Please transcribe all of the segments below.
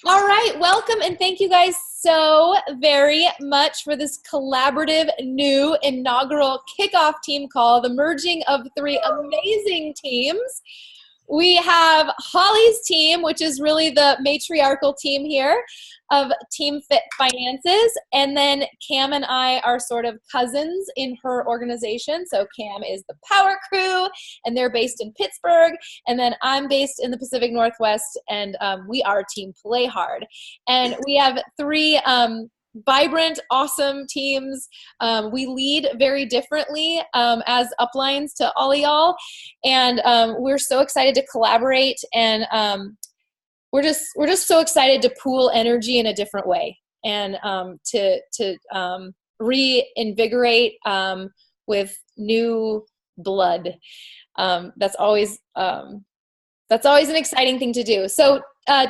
All right, welcome and thank you guys so very much for this collaborative new inaugural kickoff team call, the merging of three amazing teams. We have Holly's team, which is really the matriarchal team here of Team Fit Finances. And then Cam and I are sort of cousins in her organization. So Cam is the Power Crew, and they're based in Pittsburgh. And then I'm based in the Pacific Northwest, and we are Team Play Hard. And we have three vibrant, awesome teams. We lead very differently as uplines to all of y'all, and we're so excited to collaborate, and we're just so excited to pool energy in a different way, and to reinvigorate with new blood. That's always an exciting thing to do. So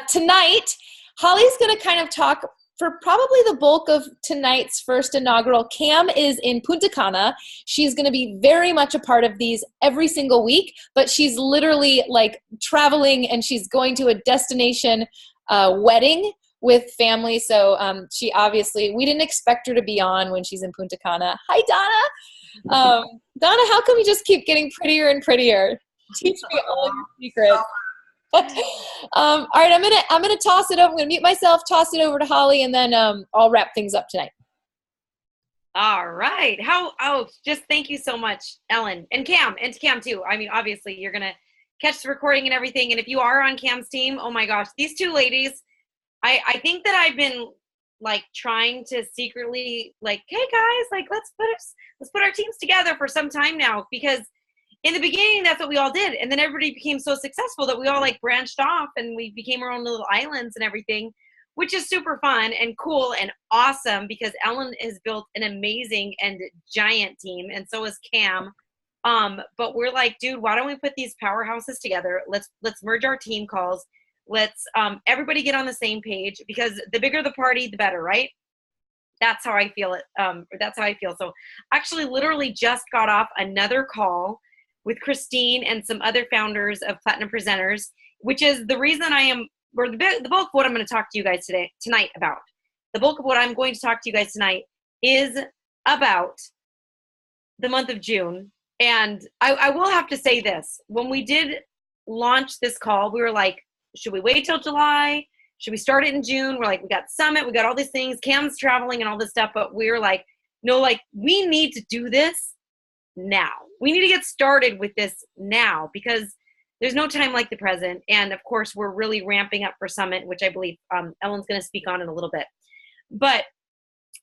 tonight, Holly's going to kind of talk for probably the bulk of tonight's first inaugural. Cam is in Punta Cana. She's going to be very much a part of these every single week, but she's literally like traveling, and she's going to a destination wedding with family. So she obviously, we didn't expect her to be on when she's in Punta Cana. Hi, Donna. Donna, how come you just keep getting prettier and prettier? Teach me all your secrets. All right, I'm gonna toss it over. I'm gonna mute myself, toss it over to Holly, and then I'll wrap things up tonight. All right. Just thank you so much, Ellen, and Cam too. I mean, obviously you're gonna catch the recording and everything. And if you are on Cam's team, oh my gosh, these two ladies, I think that I've been like trying to secretly like, hey guys, like let's put our teams together for some time now, because in the beginning, that's what we all did. And then everybody became so successful that we all like branched off and we became our own little islands and everything, which is super fun and cool and awesome, because Ellen has built an amazing and giant team. And so has Cam. But we're like, dude, why don't we put these powerhouses together? Let's merge our team calls. Let's everybody get on the same page, because the bigger the party, the better, right? That's how I feel it. That's how I feel. So actually literally just got off another call with Christine and some other founders of Platinum Presenters, which is the reason the bulk of what I'm going to talk to you guys tonight about. The bulk of what I'm going to talk to you guys tonight is about the month of June. And I will have to say this. When we did launch this call, we were like, should we wait till July? Should we start it in June? We're like, we got Summit, we got all these things, Cam's traveling and all this stuff, but we were like, no, like we need to do this now. We need to get started with this now, because there's no time like the present. And of course, we're really ramping up for Summit, which I believe Ellen's going to speak on in a little bit. But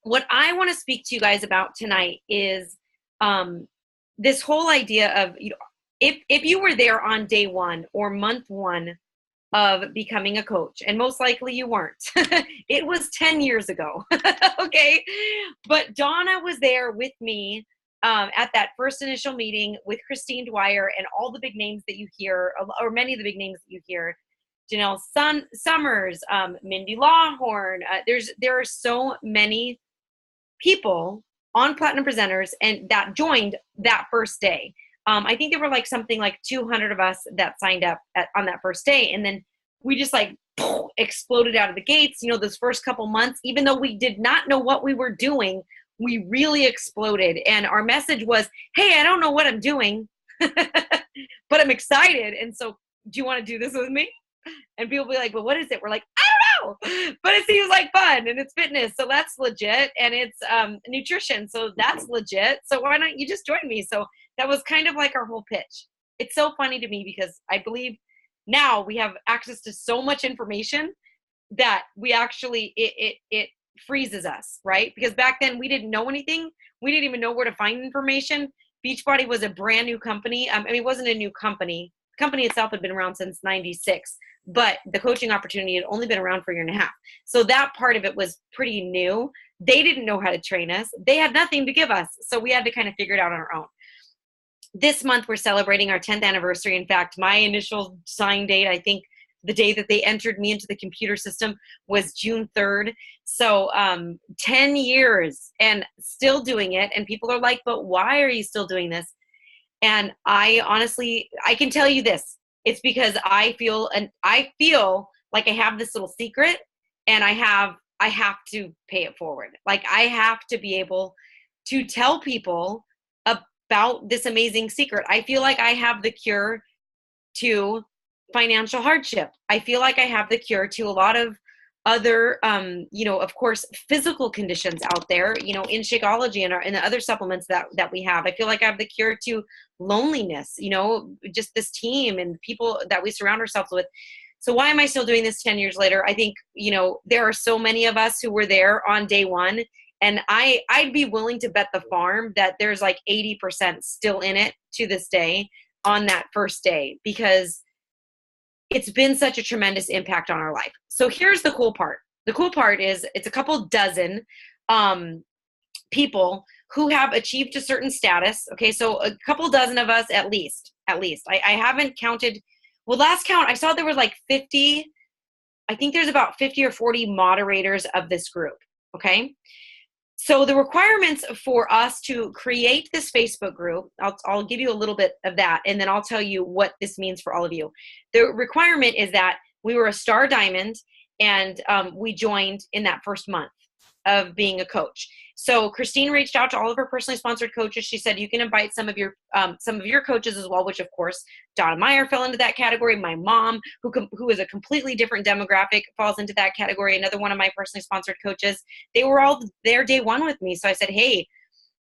what I want to speak to you guys about tonight is this whole idea of, you know, if you were there on day one or month one of becoming a coach, and most likely you weren't. It was 10 years ago. Okay. But Donna was there with me at that first initial meeting with Christine Dwyer and all the big names that you hear, or many of the big names that you hear, Janelle Summers, Mindy Lawhorn. There are so many people on Platinum Presenters and that joined that first day. I think there were like something like 200 of us that signed up on that first day. And then we just like exploded out of the gates. You know, those first couple months, even though we did not know what we were doing, we really exploded. And our message was, hey, I don't know what I'm doing, but I'm excited. And so do you want to do this with me? And people will be like, well, what is it? We're like, I don't know, but it seems like fun, and it's fitness. So that's legit. And it's nutrition. So that's legit. So why don't you just join me? So that was kind of like our whole pitch. It's so funny to me because I believe now we have access to so much information that we actually, it freezes us, right? Because back then we didn't know anything. We didn't even know where to find information. Beachbody was a brand new company. I mean, it wasn't a new company. The company itself had been around since 96, but the coaching opportunity had only been around for a year and a half. So that part of it was pretty new. They didn't know how to train us. They had nothing to give us. So we had to kind of figure it out on our own. This month, we're celebrating our 10th anniversary. In fact, my initial sign date, I think the day that they entered me into the computer system was June 3rd. So 10 years and still doing it. And people are like, but why are you still doing this? And I honestly, I can tell you this. It's because I feel like I have this little secret and I have to pay it forward. Like, I have to be able to tell people about this amazing secret. I feel like I have the cure to financial hardship. I feel like I have the cure to a lot of other, of course, physical conditions out there, in Shakeology and the other supplements that we have. I feel like I have the cure to loneliness, just this team and people that we surround ourselves with. So why am I still doing this 10 years later? I think, there are so many of us who were there on day one, and I'd be willing to bet the farm that there's like 80% still in it to this day on that first day, because it's been such a tremendous impact on our life. So here's the cool part. The cool part is it's a couple dozen people who have achieved a certain status. Okay, so a couple dozen of us at least. I haven't counted. Well, last count, I saw there were like 50. I think there's about 50 or 40 moderators of this group. Okay. So the requirements for us to create this Facebook group, I'll give you a little bit of that, and then I'll tell you what this means for all of you. The requirement is that we were a star diamond, and we joined in that first month of being a coach. So Christine reached out to all of her personally sponsored coaches. She said, you can invite some of your coaches as well, which of course, Donna Meyer fell into that category. My mom, who is a completely different demographic, falls into that category. Another one of my personally sponsored coaches, they were all there day one with me. So I said, hey,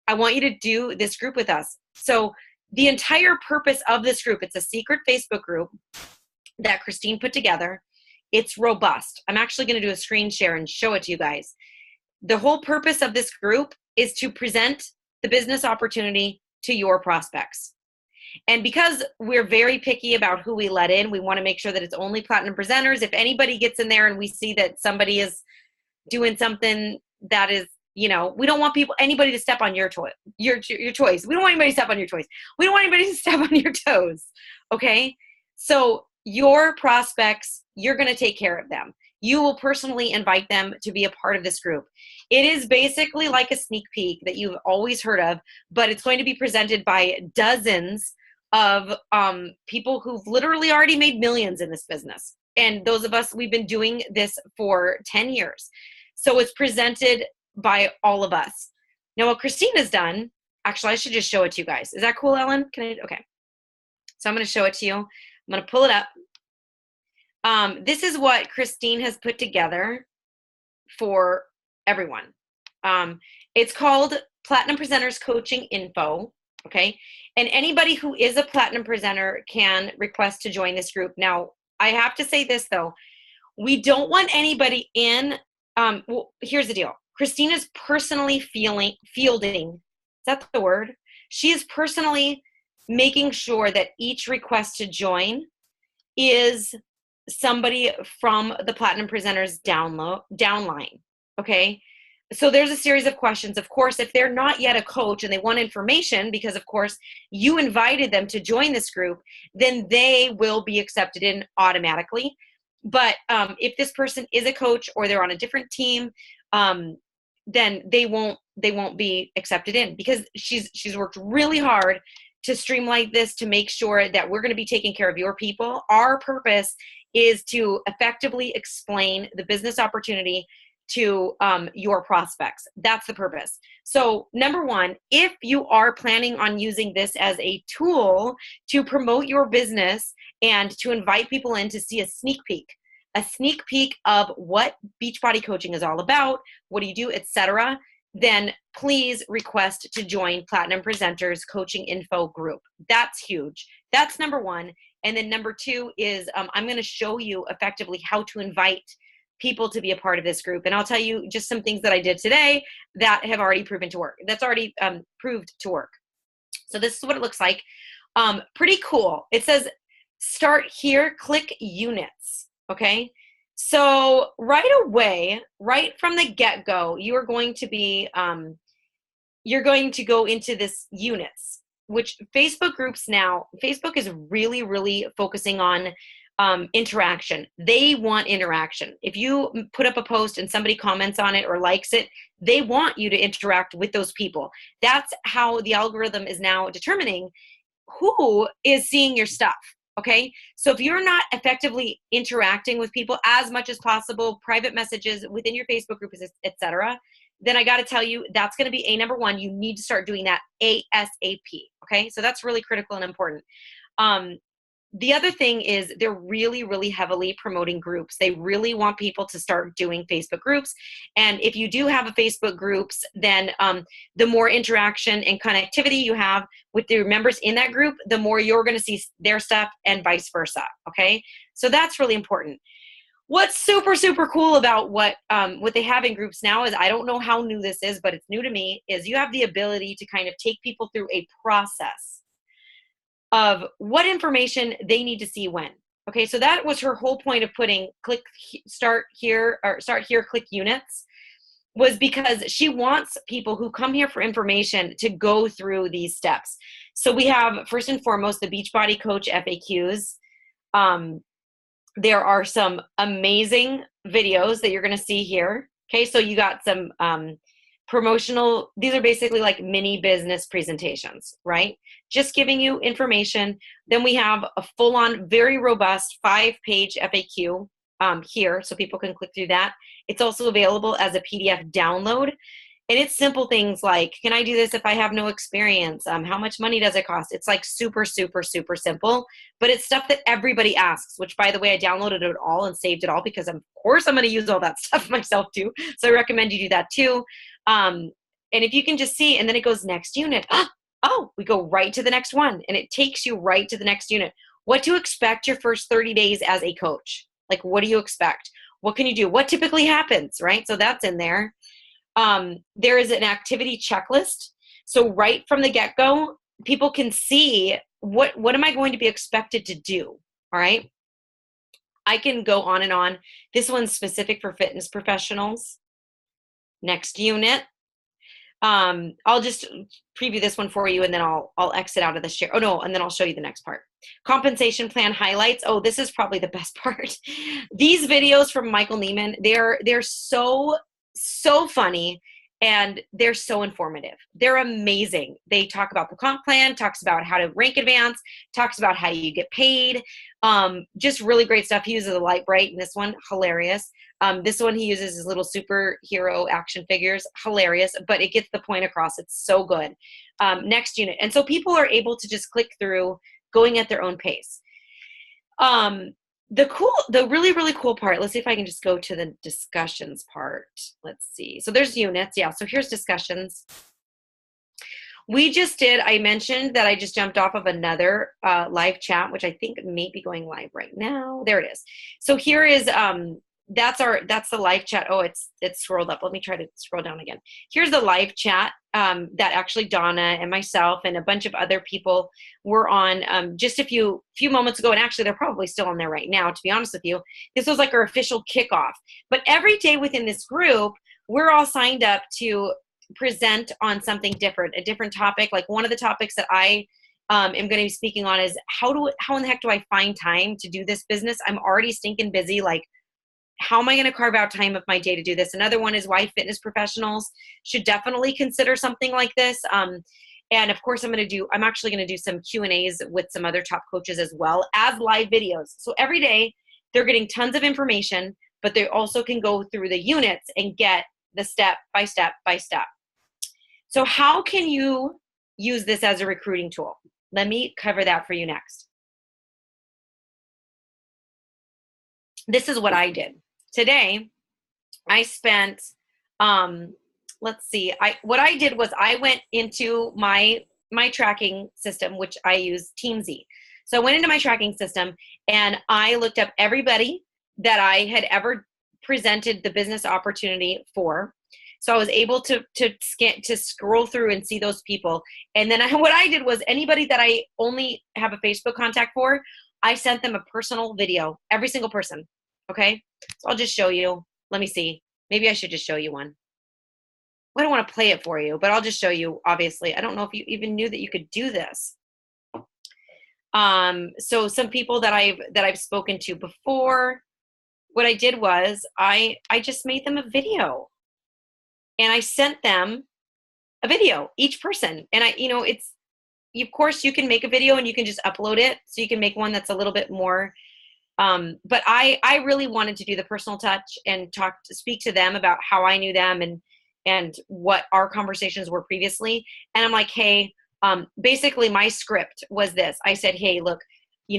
I want you to do this group with us. So the entire purpose of this group, it's a secret Facebook group that Christine put together. It's robust. I'm actually going to do a screen share and show it to you guys. The whole purpose of this group is to present the business opportunity to your prospects. And because we're very picky about who we let in, we want to make sure that it's only platinum presenters. If anybody gets in there and we see that somebody is doing something that is, we don't want anybody to step on your choice. We don't want anybody to step on your toes. We don't want anybody to step on your toes. Okay. So your prospects, you're going to take care of them. You will personally invite them to be a part of this group. It is basically like a sneak peek that you've always heard of, but it's going to be presented by dozens of people who've literally already made millions in this business. And those of us, we've been doing this for 10 years. So it's presented by all of us. Now, what Christine has done, actually, I should just show it to you guys. Is that cool, Ellen? Okay. So I'm going to show it to you. I'm going to pull it up. This is what Christine has put together for everyone. It's called Platinum Presenters Coaching Info. Okay. And anybody who is a platinum presenter can request to join this group. Now, I have to say this though. We don't want anybody in. Well, here's the deal. Christine is personally fielding. Is that the word? She is personally making sure that each request to join is somebody from the Platinum Presenters downline. Okay. So there's a series of questions. Of course, if they're not yet a coach and they want information, because of course you invited them to join this group, then they will be accepted in automatically. But if this person is a coach or they're on a different team, then they won't be accepted in, because she's worked really hard to streamline this, to make sure that we're going to be taking care of your people. Our purpose is to effectively explain the business opportunity to your prospects. That's the purpose. So number one, if you are planning on using this as a tool to promote your business and to invite people in to see a sneak peek of what Beachbody coaching is all about, what do you do, etc., then please request to join Platinum Presenters Coaching Info group. That's huge. That's number one. And then number two is I'm going to show you effectively how to invite people to be a part of this group. And I'll tell you just some things that I did today that have already proven to work. That's already proved to work. So this is what it looks like. Pretty cool. It says, start here, click units. Okay. So right away, right from the get-go, you are going to be, you're going to go into this units, which Facebook groups now, Facebook is really, really focusing on interaction. They want interaction. If you put up a post and somebody comments on it or likes it, they want you to interact with those people. That's how the algorithm is now determining who is seeing your stuff. Okay. So if you're not effectively interacting with people as much as possible, private messages within your Facebook group, etc., then I got to tell you, that's going to be number one. You need to start doing that ASAP. Okay. So that's really critical and important. The other thing is they're really, really heavily promoting groups. They really want people to start doing Facebook groups. And if you do have a Facebook groups, then the more interaction and connectivity you have with the members in that group, the more you're going to see their stuff and vice versa. Okay. So that's really important. What's super, super cool about what they have in groups now is, I don't know how new this is, but it's new to me, is you have the ability to kind of take people through a process of what information they need to see when. Okay, so that was her whole point of putting start here, click units, was because she wants people who come here for information to go through these steps. So we have, first and foremost, the Beachbody Coach FAQs. There are some amazing videos that you're going to see here. Okay, so you got some promotional, these are basically like mini business presentations, right? Just giving you information. Then we have a full-on, very robust 5-page FAQ here, so people can click through that. It's also available as a PDF download. And it's simple things like, can I do this if I have no experience? How much money does it cost? It's like super, super, super simple, but it's stuff that everybody asks, which, by the way, I downloaded it all and saved it all because of course I'm going to use all that stuff myself too. So I recommend you do that too. And if you can just see, and then it goes next unit. Oh, we go right to the next one, and it takes you right to the next unit. What to expect your first 30 days as a coach. Like, what do you expect? What can you do? What typically happens, right? So that's in there. There is an activity checklist. So right from the get-go, people can see what am I going to be expected to do, all right? I can go on and on. This one's specific for fitness professionals. Next unit. I'll just preview this one for you, and then I'll exit out of the share. Oh no, and then I'll show you the next part. Compensation plan highlights. Oh, this is probably the best part. These videos from Michael Neiman, they're so funny, and they're so informative. They're amazing. They talk about the comp plan, talks about how to rank advance, talks about how you get paid. Just really great stuff. He uses a light bright in this one, hilarious. This one he uses his little superhero action figures, hilarious, but it gets the point across. It's so good. Next unit. And so people are able to just click through, going at their own pace. The really, really cool part, let's see if I can just go to the discussions part. Let's see. So there's units. Yeah. So here's discussions. I mentioned that I just jumped off of another live chat, which I think may be going live right now. There it is. So here is, that's the live chat. Oh, it's scrolled up. Let me try to scroll down again. Here's the live chat that actually Donna and myself and a bunch of other people were on just a few moments ago. And actually they're probably still on there right now, to be honest with you. This was like our official kickoff. But every day within this group, we're all signed up to present on something different, a different topic. Like one of the topics that I am going to be speaking on is how in the heck do I find time to do this business? I'm already stinking busy. Like, how am I going to carve out time of my day to do this? Another one is why fitness professionals should definitely consider something like this. And of course, I'm actually going to do some Q&As with some other top coaches as well as live videos. So every day they're getting tons of information, but they also can go through the units and get the step by step by step. So how can you use this as a recruiting tool? Let me cover that for you next. This is what I did. Today, I spent, let's see, what I did was I went into my tracking system, which I use Teamsy. So I went into my tracking system and I looked up everybody that I had ever presented the business opportunity for. So I was able to scroll through and see those people. And then what I did was anybody that I only have a Facebook contact for, I sent them a personal video, every single person. Okay, so I'll just show you. Let me see. Maybe I should just show you one. I don't want to play it for you, but I'll just show you, obviously. I don't know if you even knew that you could do this. So some people that I've spoken to before, what I did was I just made them a video. And I sent them a video, each person. And of course you can make a video and you can just upload it. So you can make one that's a little bit more, but I really wanted to do the personal touch and speak to them about how I knew them and what our conversations were previously. And I'm like, hey, basically my script was this. I said, hey, look,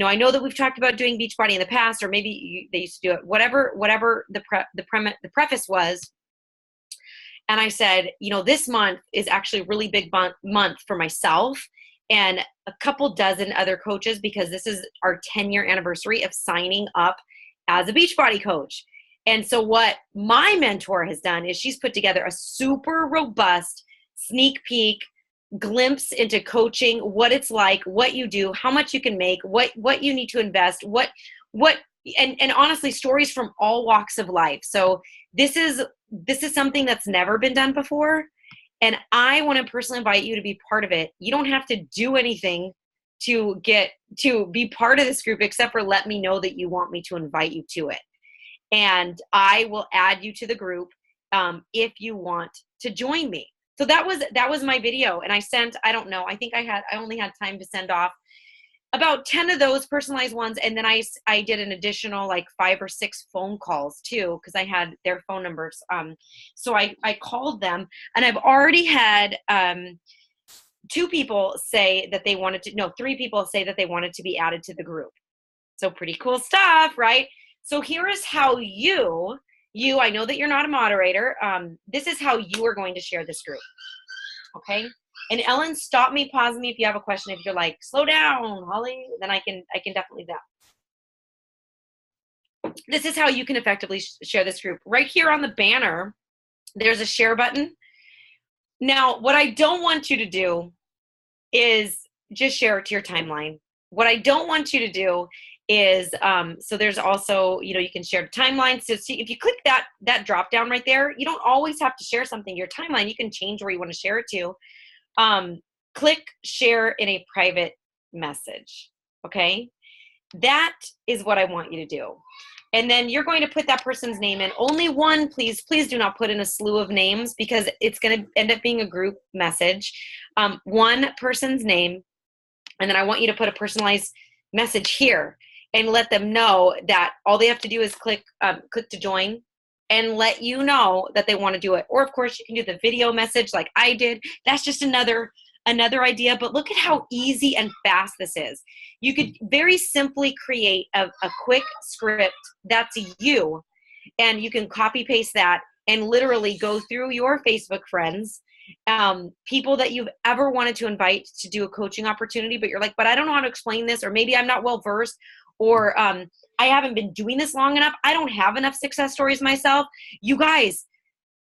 I know that we've talked about doing Beachbody in the past, or maybe they used to do it, whatever the preface was. And I said, this month is actually a really big month for myself and a couple dozen other coaches, because this is our 10-year anniversary of signing up as a Beachbody coach. And so what my mentor has done is she's put together a super robust sneak peek glimpse into coaching, what it's like, what you do, how much you can make, what you need to invest, and honestly, stories from all walks of life. So this is something that's never been done before. And I want to personally invite you to be part of it. You don't have to do anything to be part of this group, except for let me know that you want me to invite you to it. And I will add you to the group if you want to join me. So that was my video. And I sent, I don't know, I think I only had time to send off about 10 of those personalized ones. And then I did an additional like 5 or 6 phone calls too, because I had their phone numbers. So I called them, and I've already had 3 people say that they wanted to be added to the group. So pretty cool stuff, right? So here is how I know that you're not a moderator. This is how you are going to share this group. Okay. And Ellen, stop me, pause me if you have a question. If you're like, slow down, Holly, then I can definitely do that. This is how you can effectively share this group. Right here on the banner, there's a share button. Now, what I don't want you to do is just share it to your timeline. What I don't want you to do is, so there's also, you can share the timeline. So see, if you click that drop down right there, you don't always have to share something to your timeline. You can change where you want to share it to. Click share in a private message. Okay. That is what I want you to do. And then you're going to put that person's name in. Only one, please do not put in a slew of names, because it's going to end up being a group message. One person's name. And then I want you to put a personalized message here and let them know that all they have to do is click to join, and let you know that they want to do it. Or of course you can do the video message like I did. That's just another idea, but look at how easy and fast this is. You could very simply create a quick script that's you, and you can copy paste that and literally go through your Facebook friends, people that you've ever wanted to invite to do a coaching opportunity, but you're like, but I don't know how to explain this, or maybe I'm not well versed, or I haven't been doing this long enough. I don't have enough success stories myself. You guys,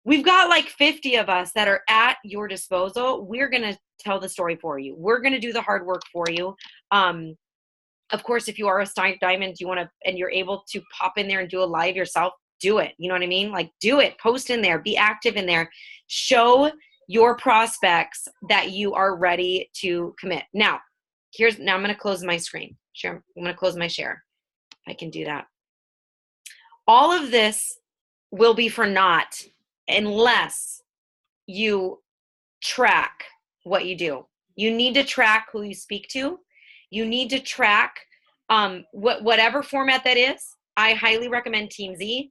we've got like 50 of us that are at your disposal. We're going to tell the story for you. We're going to do the hard work for you. Of course, if you are a Stein Diamond, and you're able to pop in there and do a live yourself, do it. You know what I mean? Like, do it, post in there, be active in there, show your prospects that you are ready to commit. Now I'm going to close my screen. Share. I'm going to close my share. I can do that. All of this will be for naught unless you track what you do. You need to track who you speak to. You need to track whatever format that is. I highly recommend TeamZ.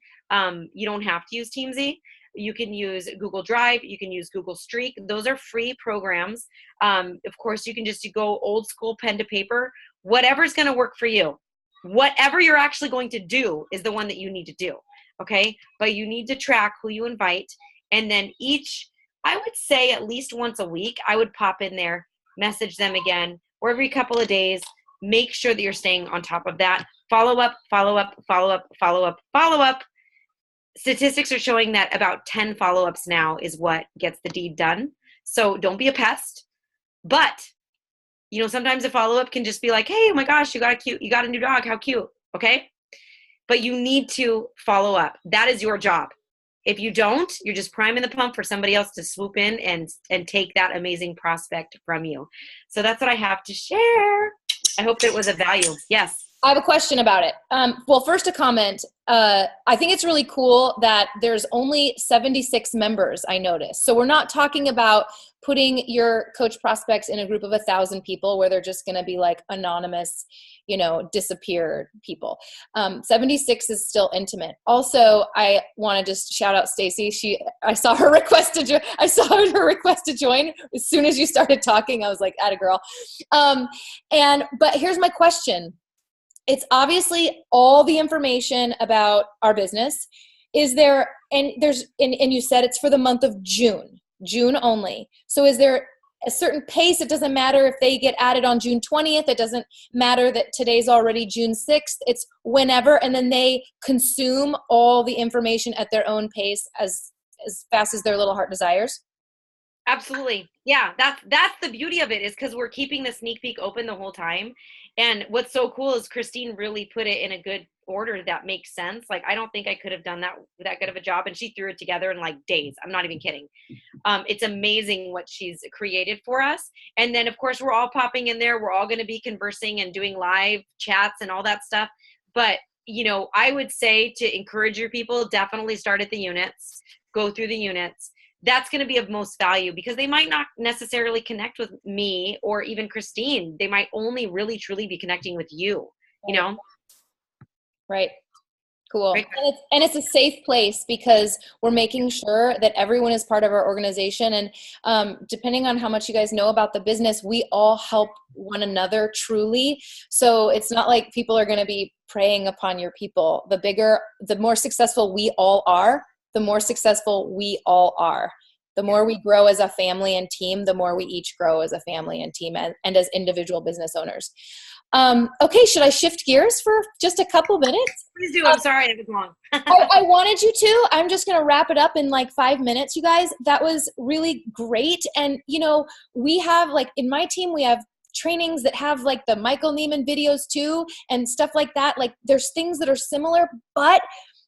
You don't have to use TeamZ. You can use Google Drive. You can use Google Streak. Those are free programs. Of course, you can just go old school pen to paper. Whatever's going to work for you. Whatever you're actually going to do is the one that you need to do. Okay? But you need to track who you invite. And then I would say at least once a week, I would pop in there, message them again, or every couple of days. Make sure that you're staying on top of that. Follow up, follow up, follow up, follow up, follow up. Statistics are showing that about 10 follow-ups now is what gets the deed done. So don't be a pest. But, sometimes a follow-up can just be like, hey, oh my gosh, you got a new dog. How cute. Okay. But you need to follow up. That is your job. If you don't, you're just priming the pump for somebody else to swoop in and take that amazing prospect from you. So that's what I have to share. I hope that it was of value. Yes. I have a question about it. Well, first a comment. I think it's really cool that there's only 76 members, I noticed. So we're not talking about putting your coach prospects in a group of 1,000 people where they're just going to be like anonymous, disappear people. 76 is still intimate. Also, I want to just shout out Stacy. I saw her request to join. I saw her request to join as soon as you started talking. I was like, atta girl. But here's my question. It's obviously all the information about our business. Is there, and you said it's for the month of June only. So is there a certain pace? It doesn't matter if they get added on June 20th. It doesn't matter that today's already June 6th. It's whenever, and then they consume all the information at their own pace as fast as their little heart desires. Absolutely. Yeah, that's the beauty of it, is because we're keeping the sneak peek open the whole time. And what's so cool is Christine really put it in a good order that makes sense. Like, I don't think I could have done that good of a job, and she threw it together in like days. I'm not even kidding. It's amazing what she's created for us. And then of course we're all popping in there. We're all going to be conversing and doing live chats and all that stuff. But I would say to encourage your people, definitely start at the units, go through the units. That's going to be of most value, because they might not necessarily connect with me or even Christine. They might only really truly be connecting with you, Right. Cool. Right. And it's a safe place, because we're making sure that everyone is part of our organization. And depending on how much you guys know about the business, we all help one another truly. So it's not like people are going to be preying upon your people. The more successful we all are, the more successful we all are. The more we grow as a family and team, the more we each grow as a family and team and as individual business owners. Okay, should I shift gears for just a couple minutes? Please do. I'm sorry it was long. I wanted you to. I'm just going to wrap it up in like 5 minutes, you guys. That was really great. And, we have in my team, we have trainings that have like the Michael Neiman videos too and stuff like that. Like, there's things that are similar, but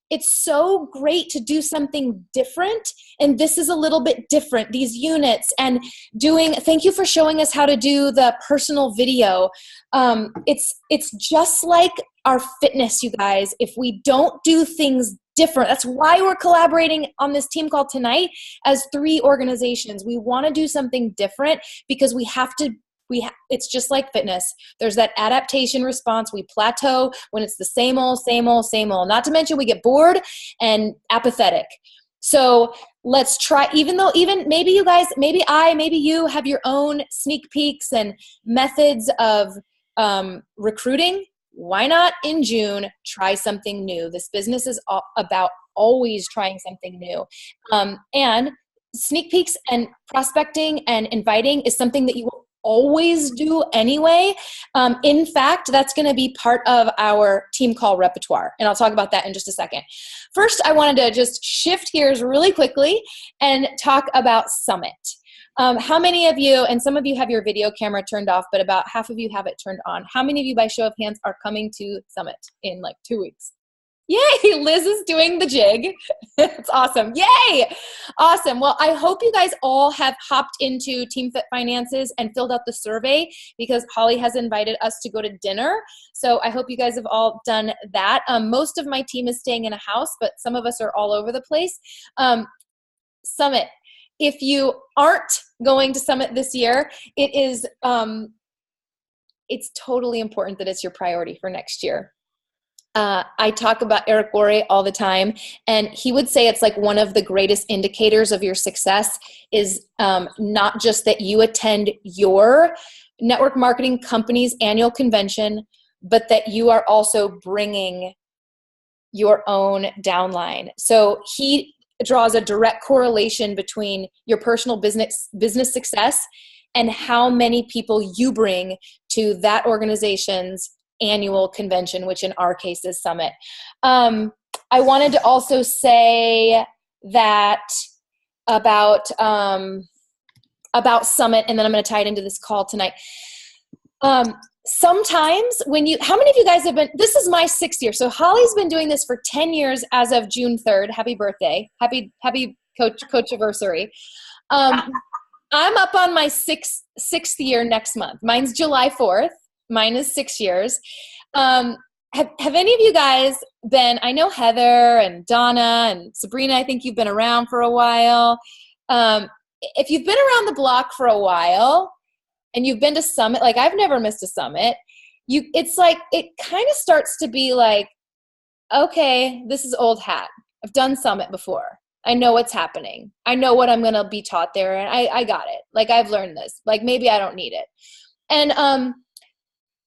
it's so great to do something different. And this is a little bit different, these units, and thank you for showing us how to do the personal video. It's just like our fitness, you guys. If we don't do things different, that's why we're collaborating on this team call tonight as 3 organizations. We want to do something different, because we have to. It's just like fitness. There's that adaptation response. We plateau when it's the same old, same old, same old. Not to mention we get bored and apathetic. So let's try, even maybe you guys, maybe you have your own sneak peeks and methods of recruiting. Why not in June try something new? This business is about always trying something new. And sneak peeks and prospecting and inviting is something that you will always do anyway. In fact, that's going to be part of our team call repertoire. And I'll talk about that in just a second. First, I wanted to just shift gears really quickly and talk about Summit. How many of you, and some of you have your video camera turned off, but about half of you have it turned on. How many of you, by show of hands, are coming to Summit in like 2 weeks? Yay, Liz is doing the jig. It's awesome. Yay. Awesome. Well, I hope you guys all have hopped into Team Fit Finances and filled out the survey, because Holly has invited us to go to dinner. So I hope you guys have all done that. Most of my team is staying in a house, but some of us are all over the place. Summit. If you aren't going to Summit this year, it's totally important that it's your priority for next year. I talk about Eric Worre all the time, and he would say it's like one of the greatest indicators of your success is not just that you attend your network marketing company's annual convention, but that you are also bringing your own downline. So he draws a direct correlation between your personal business success and how many people you bring to that organization's annual convention, which in our case is Summit. I wanted to also say that about Summit, and then I'm going to tie it into this call tonight. Sometimes how many of you guys have been, this is my 6th year. So Holly's been doing this for 10 years as of June 3rd. Happy birthday. Happy coach anniversary. I'm up on my sixth year next month. Mine's July 4th. Mine is 6 years. Have any of you guys been, I know Heather and Donna and Sabrina, I think you've been around for a while. If you've been around the block for a while and you've been to Summit, like I've never missed a Summit, it's like, it kind of starts to be like, okay, this is old hat. I've done Summit before. I know what's happening. I know what I'm going to be taught there. And I got it. Like I've learned this, like maybe I don't need it. And,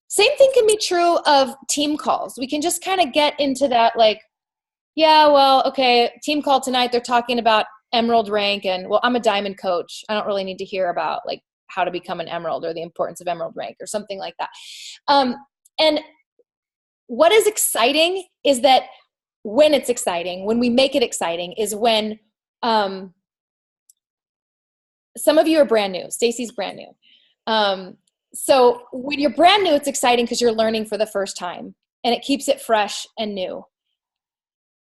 same thing can be true of team calls. We can just kind of get into that like, yeah, well, okay, team call tonight, they're talking about emerald rank and, well, I'm a diamond coach. I don't really need to hear about like how to become an emerald or the importance of emerald rank or something like that. And what is exciting is that when it's exciting, when we make it exciting is when some of you are brand new. Stacy's brand new. So when you're brand new, it's exciting because you're learning for the first time and it keeps it fresh and new.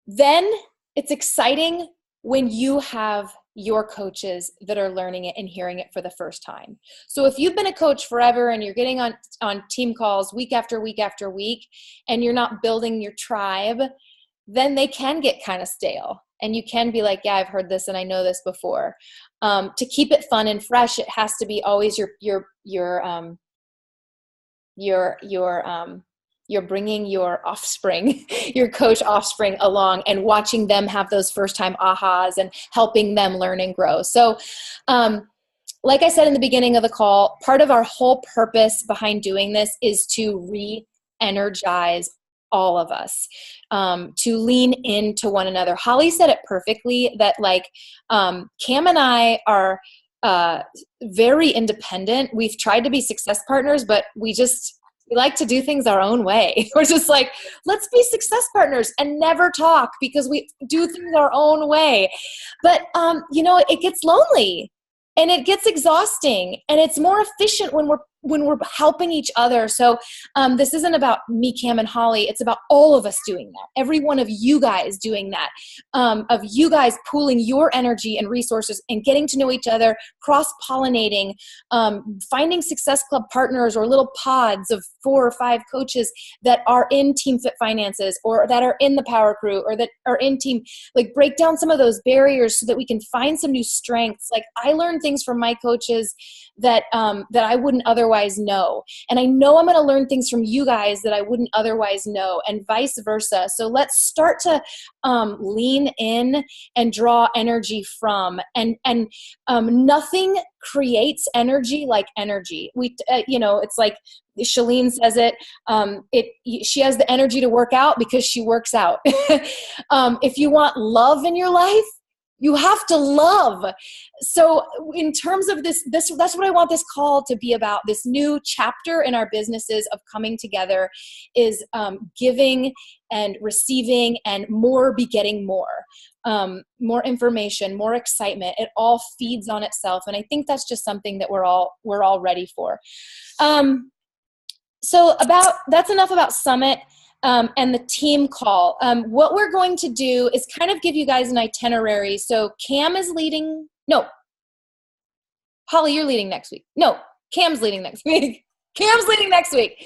Then it's exciting when you have your coaches that are learning it and hearing it for the first time. So if you've been a coach forever and you're getting on team calls week after week after week and you're not building your tribe, then they can get kind of stale. And you can be like, yeah, I've heard this and I know this before. To keep it fun and fresh, it has to be always you're bringing your offspring, your coach offspring along and watching them have those first time ahas and helping them learn and grow. So, like I said in the beginning of the call, part of our whole purpose behind doing this is to re-energize all of us, to lean into one another. Holly said it perfectly that like Cam and I are very independent. We've tried to be success partners, but we like to do things our own way. We're just like, let's be success partners and never talk because we do things our own way. But, it gets lonely and it gets exhausting and it's more efficient when we're helping each other. So this isn't about me, Cam, and Holly. It's about all of us doing that. Every one of you guys doing that, of you guys pooling your energy and resources and getting to know each other, cross-pollinating, finding Success Club partners or little pods of 4 or 5 coaches that are in Team Fit Finances or that are in the Power Crew or that are in team, like break down some of those barriers so that we can find some new strengths. Like I learned things from my coaches that I wouldn't otherwise know. And I know I'm going to learn things from you guys that I wouldn't otherwise know and vice versa. So let's start to lean in and draw energy from. And nothing creates energy like energy. It's like Shalene says it. She has the energy to work out because she works out. If you want love in your life, you have to love. So in terms of this, that's what I want this call to be about. This new chapter in our businesses of coming together is giving and receiving and more begetting more. More information, more excitement. It all feeds on itself. And I think that's just something that we're all ready for. So that's enough about Summit. And the team call. What we're going to do is kind of give you guys an itinerary. So Cam is leading. No. Holly, you're leading next week. No, Cam's leading next week. Cam's leading next week.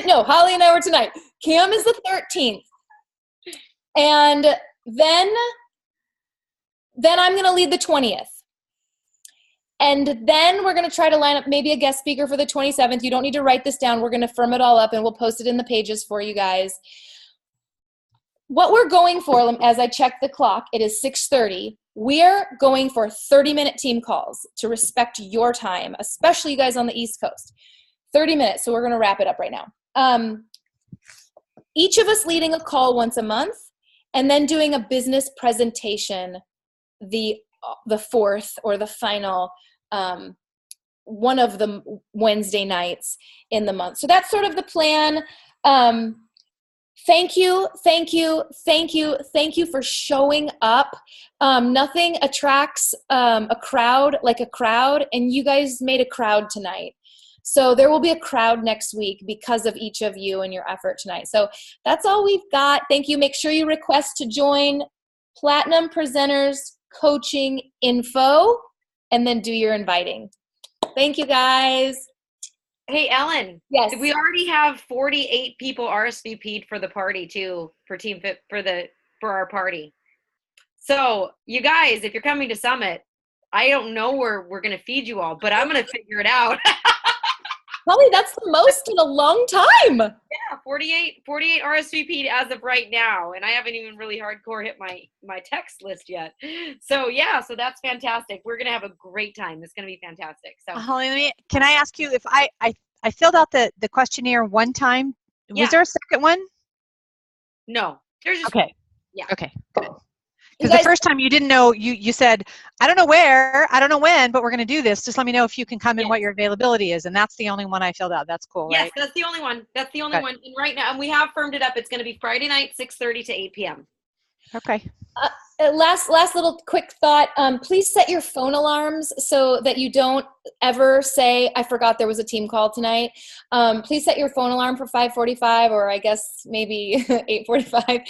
No, Holly and I were tonight. Cam is the 13th. And then I'm going to lead the 20th. And then we're going to try to line up maybe a guest speaker for the 27th. You don't need to write this down. We're going to firm it all up and we'll post it in the pages for you guys. What we're going for, as I check the clock, it is 6:30. We're going for 30-minute team calls to respect your time, especially you guys on the East Coast. 30 minutes, so we're going to wrap it up right now. Each of us leading a call once a month and then doing a business presentation the 4th or the final one of the Wednesday nights in the month. So that's sort of the plan. Thank you for showing up. Nothing attracts a crowd like a crowd, and you guys made a crowd tonight. So there will be a crowd next week because of each of you and your effort tonight. So that's all we've got. Thank you. Make sure you request to join Platinum Presenters Coaching Info and then do your inviting. Thank you, guys. Hey, Ellen. Yes. We already have 48 people RSVP'd for the party too, for Team Fit for our party. So you guys, if you're coming to Summit, I don't know where we're gonna feed you all, but I'm gonna figure it out. Probably that's the most in a long time. Yeah, 48 RSVP'd as of right now, and I haven't even really hardcore hit my text list yet. So yeah, so that's fantastic. We're gonna have a great time. It's gonna be fantastic. So Holly, can I ask you if I filled out the questionnaire one time? Yeah. Was there a second one? No, there's just Okay. Yeah. Okay, good. Because the first time you didn't know, you said, I don't know where, I don't know when, but we're going to do this. Just let me know if you can come and what your availability is. And that's the only one I filled out. That's cool, Yes, right? that's the only one. That's the only one. And right now, and we have firmed it up. It's going to be Friday night, 6:30 to 8 p.m. Okay. Last little quick thought. Please set your phone alarms so that you don't ever say, I forgot there was a team call tonight. Please set your phone alarm for 5:45 or I guess maybe 8:45.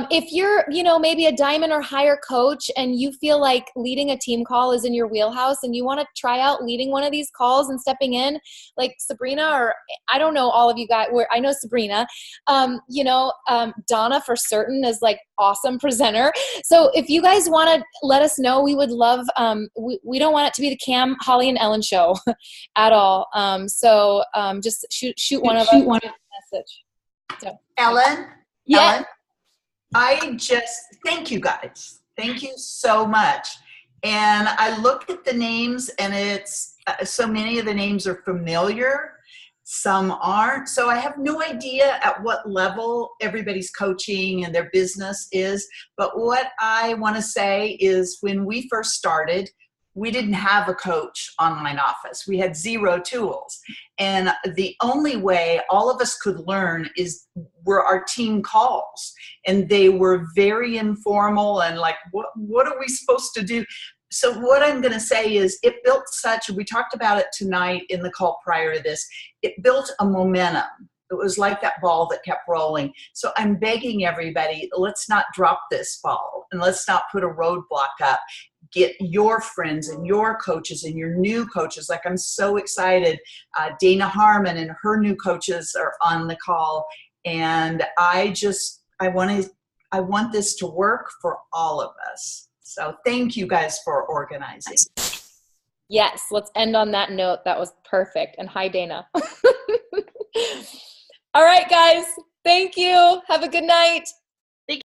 If you're, maybe a diamond or higher coach and you feel like leading a team call is in your wheelhouse and you want to try out leading one of these calls and stepping in, like Sabrina, or I don't know all of you guys, I know Sabrina, Donna for certain is like awesome presenter. So if you guys want to let us know, we would love, we don't want it to be the Cam, Holly, and Ellen show at all. Just shoot one of us a message. So, Ellen? Yeah. Ellen, thank you guys. Thank you so much. And I look at the names and it's, so many of the names are familiar. Some aren't. So I have no idea at what level everybody's coaching and their business is. But what I want to say is when we first started, we didn't have a coach online office. We had zero tools. And the only way all of us could learn were our team calls. And they were very informal and like, what are we supposed to do? So what I'm going to say is it built we talked about it tonight in the call prior to this, it built a momentum. It was like that ball that kept rolling. So I'm begging everybody, let's not drop this ball and let's not put a roadblock up. Get your friends and your coaches and your new coaches. Like I'm so excited. Dana Harmon and her new coaches are on the call. And I want this to work for all of us. So thank you guys for organizing. Yes, let's end on that note. That was perfect. And hi, Dana. All right, guys. Thank you. Have a good night.